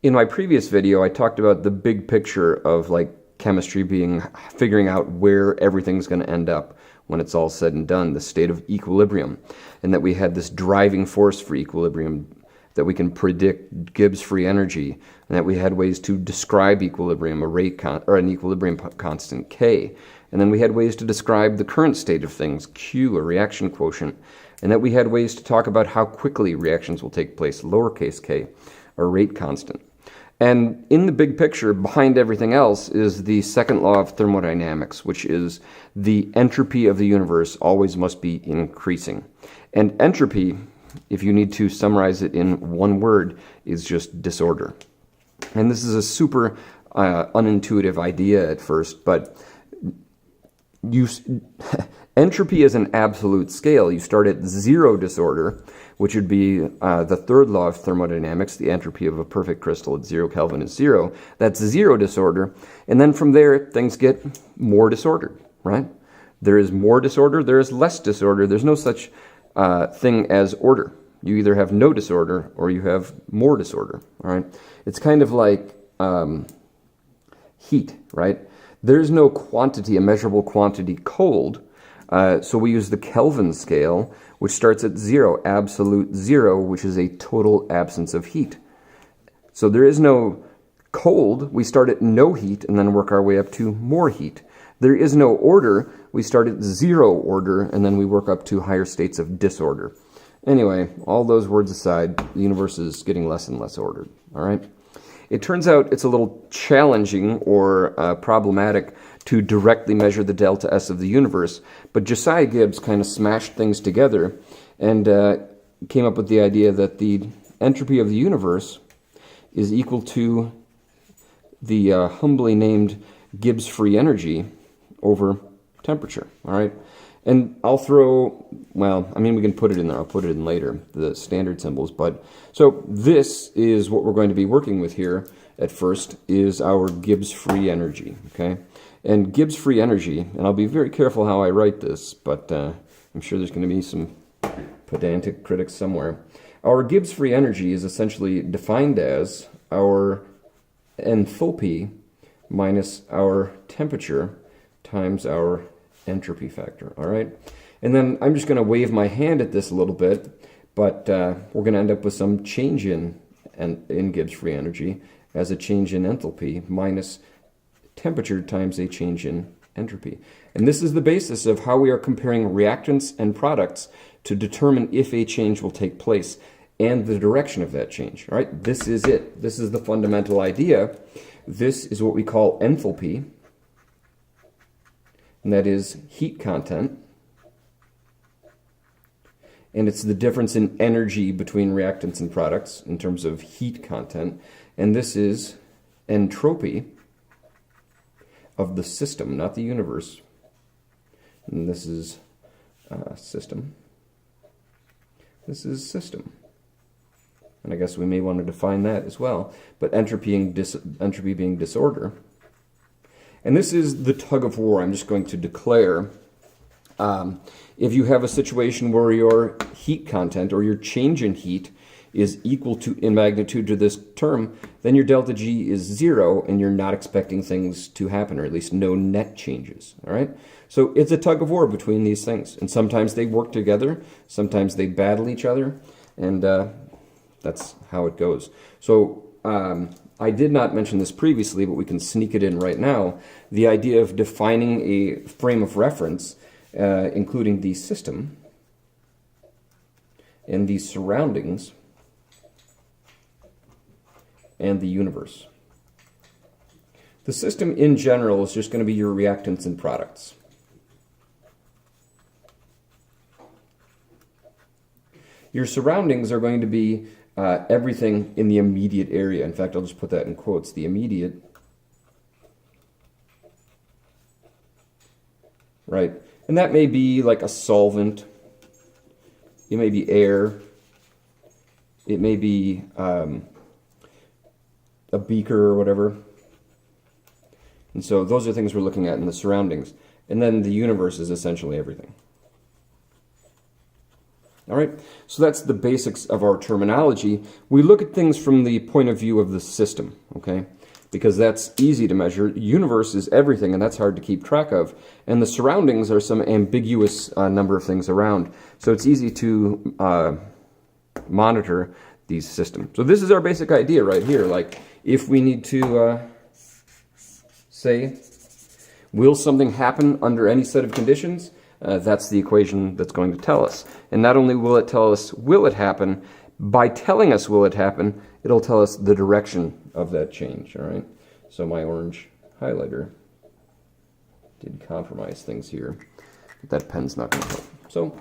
In my previous video, I talked about the big picture of like chemistry being figuring out where everything's going to end up when it's all said and done, the state of equilibrium, and that we had this driving force for equilibrium, that we can predict Gibbs free energy, and that we had ways to describe equilibrium, or an equilibrium constant K, and then we had ways to describe the current state of things, Q, a reaction quotient, and that we had ways to talk about how quickly reactions will take place, lowercase k, a rate constant. And in the big picture, behind everything else, is the second law of thermodynamics, which is the entropy of the universe always must be increasing. And entropy, if you need to summarize it in one word, is just disorder. And this is a super unintuitive idea at first, but entropy is an absolute scale. You start at zero disorder, which would be the third law of thermodynamics, the entropy of a perfect crystal at 0 Kelvin is zero. That's zero disorder. And then from there, things get more disordered, right? There is more disorder, there is less disorder. There's no such thing as order. You either have no disorder or you have more disorder, all right? It's kind of like heat, right? There's no quantity, a measurable quantity, cold, so we use the Kelvin scale, which starts at zero, absolute zero, which is a total absence of heat. So there is no cold, we start at no heat and then work our way up to more heat. There is no order, we start at zero order and then we work up to higher states of disorder. Anyway, all those words aside, the universe is getting less and less ordered, all right? It turns out it's a little challenging or problematic to directly measure the delta S of the universe, but Josiah Gibbs kind of smashed things together and came up with the idea that the entropy of the universe is equal to the humbly named Gibbs free energy over temperature, all right? And I'll throw, well, I mean, we can put it in there. I'll put it in later, the standard symbols. But so this is what we're going to be working with here at first, is our Gibbs free energy, okay? And Gibbs free energy, and I'll be very careful how I write this, but I'm sure there's going to be some pedantic critics somewhere. Our Gibbs free energy is essentially defined as our enthalpy minus our temperature times our entropy factor, all right? And then I'm just going to wave my hand at this a little bit, but we're going to end up with some change in Gibbs free energy as a change in enthalpy minus temperature times a change in entropy. And this is the basis of how we are comparing reactants and products to determine if a change will take place and the direction of that change, all right? This is it. This is the fundamental idea. This is what we call enthalpy, and that is heat content. And it's the difference in energy between reactants and products in terms of heat content. And this is entropy of the system, not the universe. And this is system. This is system. And I guess we may want to define that as well. But entropy being disorder. And this is the tug of war. I'm just going to declare, if you have a situation where your heat content or your change in heat is equal to, in magnitude to this term, then your delta G is zero and you're not expecting things to happen, or at least no net changes, all right? So it's a tug of war between these things. And sometimes they work together, sometimes they battle each other, and that's how it goes. So I did not mention this previously, but we can sneak it in right now. The idea of defining a frame of reference, including the system and the surroundings and the universe. The system in general is just going to be your reactants and products. Your surroundings are going to be everything in the immediate area. In fact, I'll just put that in quotes, the immediate. Right? And that may be like a solvent. It may be air. It may be a beaker or whatever. And so those are things we're looking at in the surroundings. And then the universe is essentially everything. All right, so that's the basics of our terminology. We look at things from the point of view of the system, okay? Because that's easy to measure. The universe is everything, and that's hard to keep track of. And the surroundings are some ambiguous number of things around. So it's easy to monitor these systems. So this is our basic idea right here. Like, if we need to say, will something happen under any set of conditions? That's the equation that's going to tell us. And not only will it tell us will it happen, by telling us will it happen, it'll tell us the direction of that change, all right? So my orange highlighter did compromise things here, but that pen's not going to help. So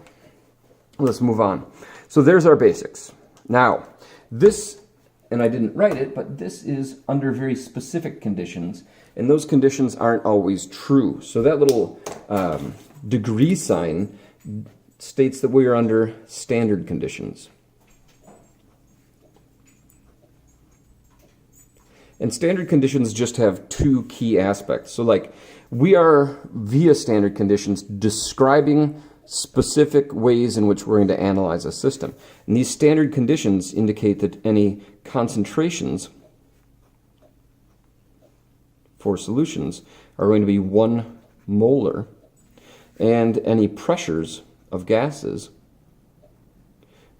let's move on. So there's our basics. Now, this, and I didn't write it, but this is under very specific conditions, and those conditions aren't always true. So that little degree sign states that we are under standard conditions. And standard conditions just have two key aspects. So like, we are, via standard conditions, describing specific ways in which we're going to analyze a system. And these standard conditions indicate that any concentrations for solutions are going to be 1 molar, and any pressures of gases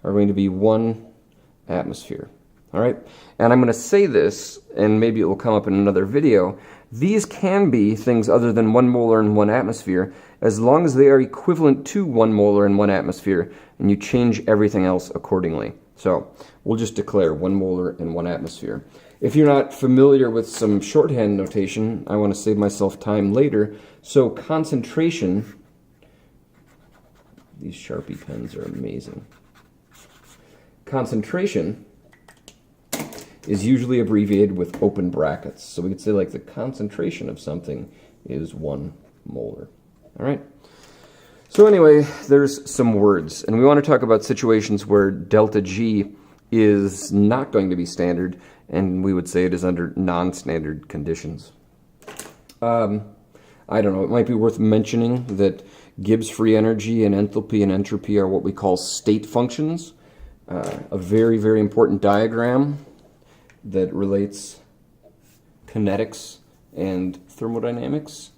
are going to be 1 atmosphere. All right? And I'm going to say this, and maybe it will come up in another video. These can be things other than 1 molar and 1 atmosphere, as long as they are equivalent to 1 molar and 1 atmosphere, and you change everything else accordingly. So we'll just declare 1 molar and 1 atmosphere. If you're not familiar with some shorthand notation, I want to save myself time later. So concentration, these Sharpie pens are amazing. Concentration is usually abbreviated with open brackets. So we could say like the concentration of something is 1 molar. All right. So anyway, there's some words, and we want to talk about situations where delta G is not going to be standard, and we would say it is under non-standard conditions. I don't know, it might be worth mentioning that Gibbs free energy and enthalpy and entropy are what we call state functions. A very, very important diagram that relates kinetics and thermodynamics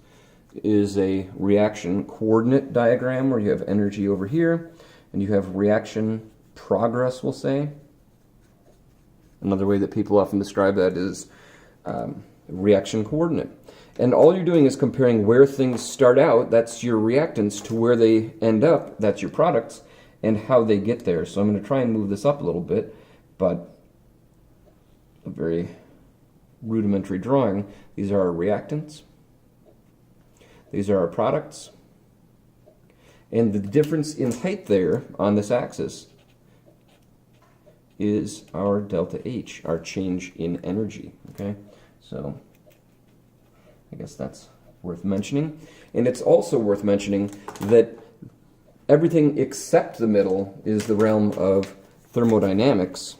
is a reaction coordinate diagram where you have energy over here and you have reaction progress, we'll say. Another way that people often describe that is reaction coordinate. And all you're doing is comparing where things start out, that's your reactants, to where they end up, that's your products, and how they get there. So I'm going to try and move this up a little bit, but a very rudimentary drawing. These are our reactants. These are our products. And the difference in height there on this axis is our delta H, our change in energy. Okay, so I guess that's worth mentioning. And it's also worth mentioning that everything except the middle is the realm of thermodynamics,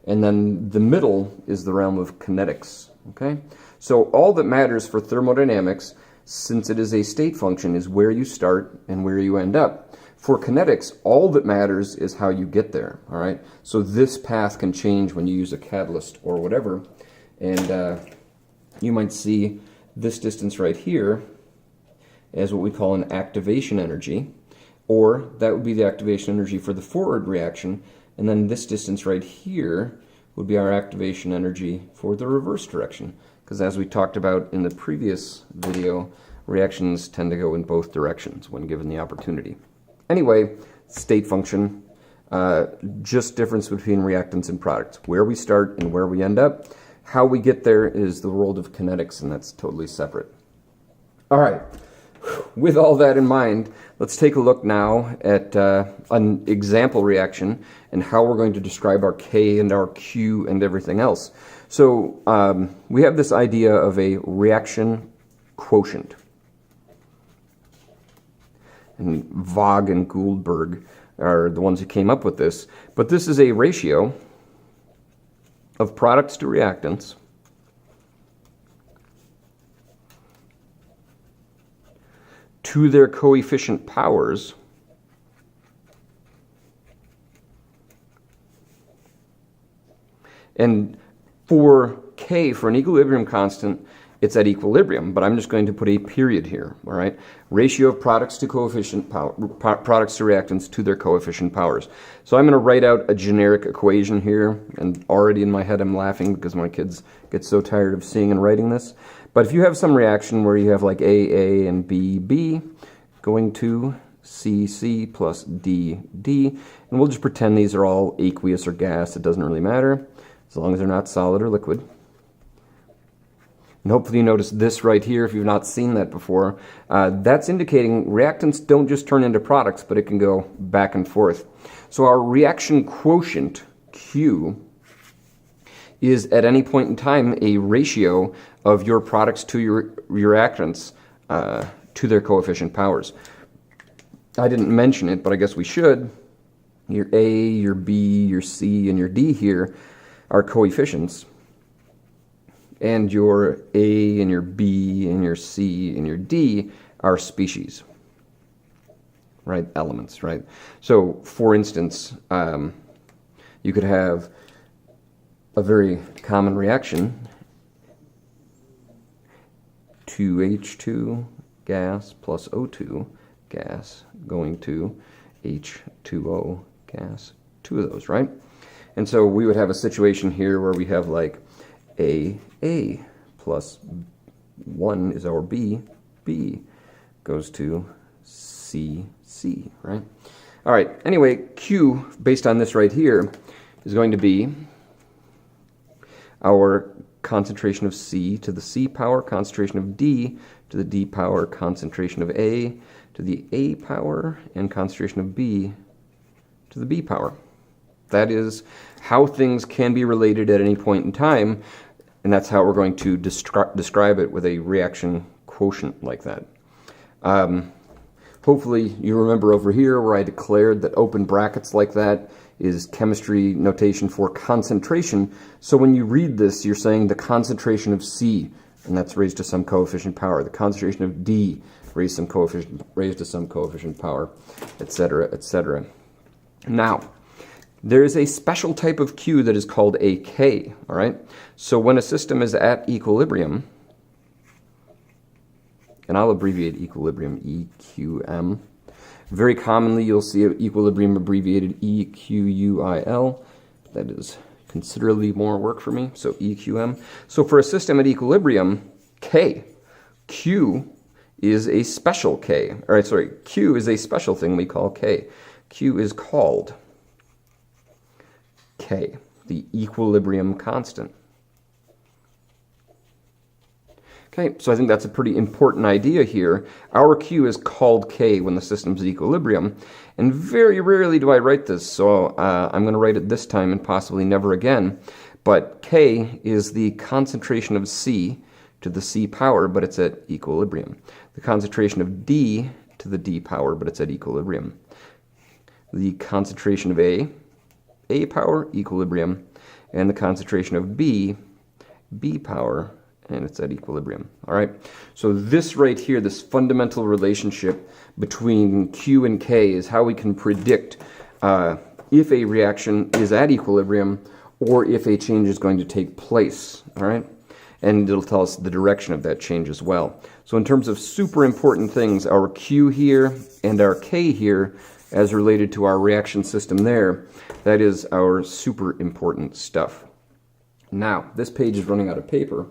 and then the middle is the realm of kinetics. Okay, so all that matters for thermodynamics, since it is a state function, is where you start and where you end up. For kinetics, all that matters is how you get there, all right? So this path can change when you use a catalyst or whatever, and you might see this distance right here as what we call an activation energy, or that would be the activation energy for the forward reaction, and then this distance right here would be our activation energy for the reverse direction. Because as we talked about in the previous video, reactions tend to go in both directions when given the opportunity. Anyway, state function, just difference between reactants and products. Where we start and where we end up. How we get there is the world of kinetics, and that's totally separate. All right, with all that in mind, let's take a look now at an example reaction and how we're going to describe our K and our Q and everything else. So we have this idea of a reaction quotient. And Vog and Goldberg are the ones who came up with this. But this is a ratio of products to reactants to their coefficient powers And for K, for an equilibrium constant, it's at equilibrium, but I'm just going to put a period here, all right? Ratio of products to coefficient power, products to reactants to their coefficient powers. So I'm going to write out a generic equation here, and already in my head I'm laughing because my kids get so tired of seeing and writing this. But if you have some reaction where you have like A, and B, going to C plus D, and we'll just pretend these are all aqueous or gas, it doesn't really matter, as long as they're not solid or liquid. And hopefully you notice this right here if you've not seen that before. That's indicating reactants don't just turn into products, but it can go back and forth. So our reaction quotient, Q, is at any point in time a ratio of your products to your reactants to their coefficient powers. I didn't mention it, but I guess we should. Your A, your B, your C, and your D here are coefficients. And your A and your B and your C and your D are species, right? Elements, right? So, for instance, you could have a very common reaction, 2H2 gas plus O2 gas going to H2O gas, two of those, right? And so we would have a situation here where we have like A plus 1 is our B goes to C, right? All right, anyway, Q, based on this right here, is going to be our concentration of C to the C power, concentration of D to the D power, concentration of A to the A power, and concentration of B to the B power. That is how things can be related at any point in time, and that's how we're going to describe it with a reaction quotient like that. Hopefully you remember over here where I declared that open brackets like that is chemistry notation for concentration. So when you read this, you're saying the concentration of C, and that's raised to some coefficient power. The concentration of D raised to some coefficient power, etc., etc. Now, there is a special type of Q that is called a K, all right? So when a system is at equilibrium, and I'll abbreviate equilibrium EQM. Very commonly you'll see equilibrium abbreviated EQUIL. That is considerably more work for me, so EQM. So for a system at equilibrium, K, Q is a special K. All right, sorry, Q is a special thing we call K. Q is called K, the equilibrium constant. Okay, so I think that's a pretty important idea here. Our Q is called K when the system's at equilibrium, and very rarely do I write this, so I'm going to write it this time and possibly never again. But K is the concentration of C to the C power, but it's at equilibrium. The concentration of D to the D power, but it's at equilibrium. The concentration of A power, equilibrium, and the concentration of B power, and it's at equilibrium. All right, so this right here, this fundamental relationship between Q and K is how we can predict if a reaction is at equilibrium or if a change is going to take place. All right, and it'll tell us the direction of that change as well. So in terms of super important things, our Q here and our K here, as related to our reaction system there, that is our super important stuff. Now, this page is running out of paper,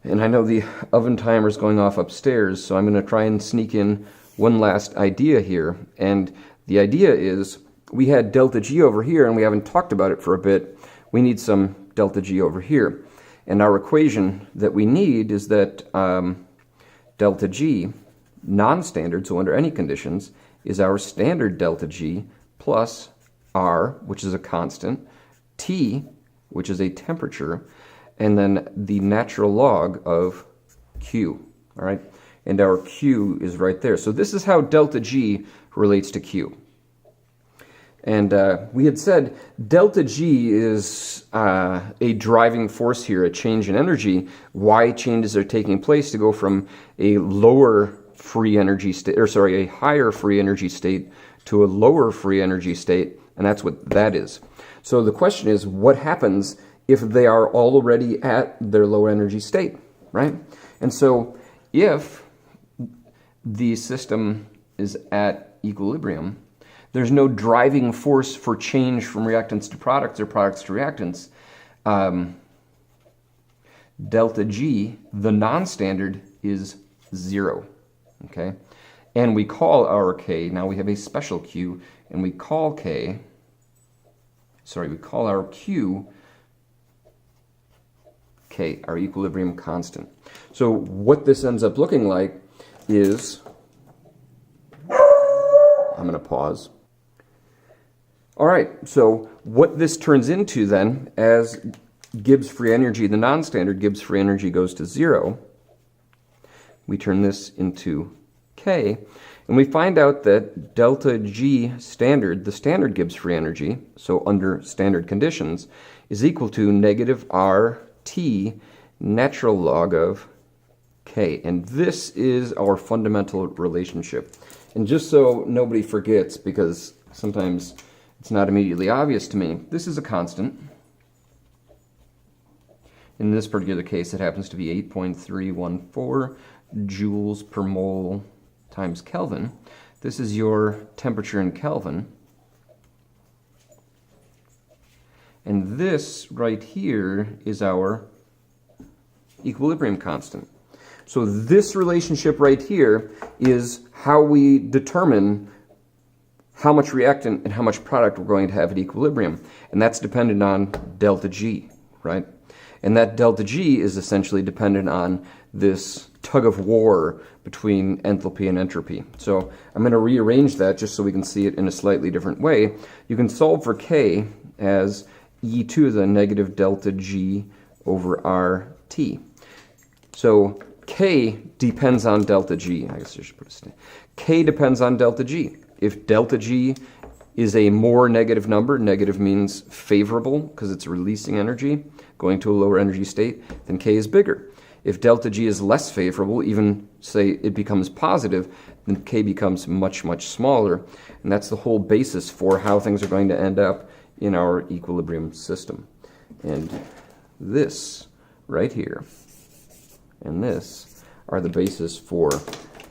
and I know the oven timer is going off upstairs, so I'm going to try and sneak in one last idea here. And the idea is we had delta G over here, and we haven't talked about it for a bit. We need some delta G over here. And our equation that we need is that delta G, non-standard, so under any conditions, is our standard delta G plus R, which is a constant, T, which is a temperature, and then the natural log of Q, all right? And our Q is right there. So this is how delta G relates to Q. And we had said delta G is a driving force here, a change in energy, why changes are taking place to go from a lower free energy state, or sorry, a higher free energy state to a lower free energy state, and that's what that is. So the question is, what happens if they are already at their low energy state, right? And so if the system is at equilibrium, there's no driving force for change from reactants to products or products to reactants. Delta G, the non-standard, is 0, okay? And we call our K, now we have a special Q, and we call our Q K, our equilibrium constant. So what this ends up looking like is, I'm going to pause. All right, so what this turns into then, as Gibbs free energy, the non-standard Gibbs free energy goes to 0, we turn this into K, and we find out that delta G standard, the standard Gibbs free energy, so under standard conditions, is equal to negative RT natural log of K. And this is our fundamental relationship. And just so nobody forgets, because sometimes it's not immediately obvious to me, this is a constant. In this particular case, it happens to be 8.314 joules per mole times Kelvin. This is your temperature in Kelvin. And this right here is our equilibrium constant. So this relationship right here is how we determine how much reactant and how much product we're going to have at equilibrium. And that's dependent on delta G, right? And that delta G is essentially dependent on this tug of war between enthalpy and entropy. So I'm going to rearrange that just so we can see it in a slightly different way. You can solve for K as e to the negative delta G over RT. So K depends on delta G. I guess I should put a stamp. K depends on delta G. If delta G is a more negative number, negative means favorable because it's releasing energy, going to a lower energy state, then K is bigger. If delta G is less favorable, even say it becomes positive, then K becomes much, much smaller. And that's the whole basis for how things are going to end up in our equilibrium system. And this right here and this are the basis for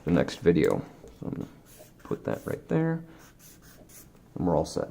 the next video. So I'm going to put that right there, and we're all set.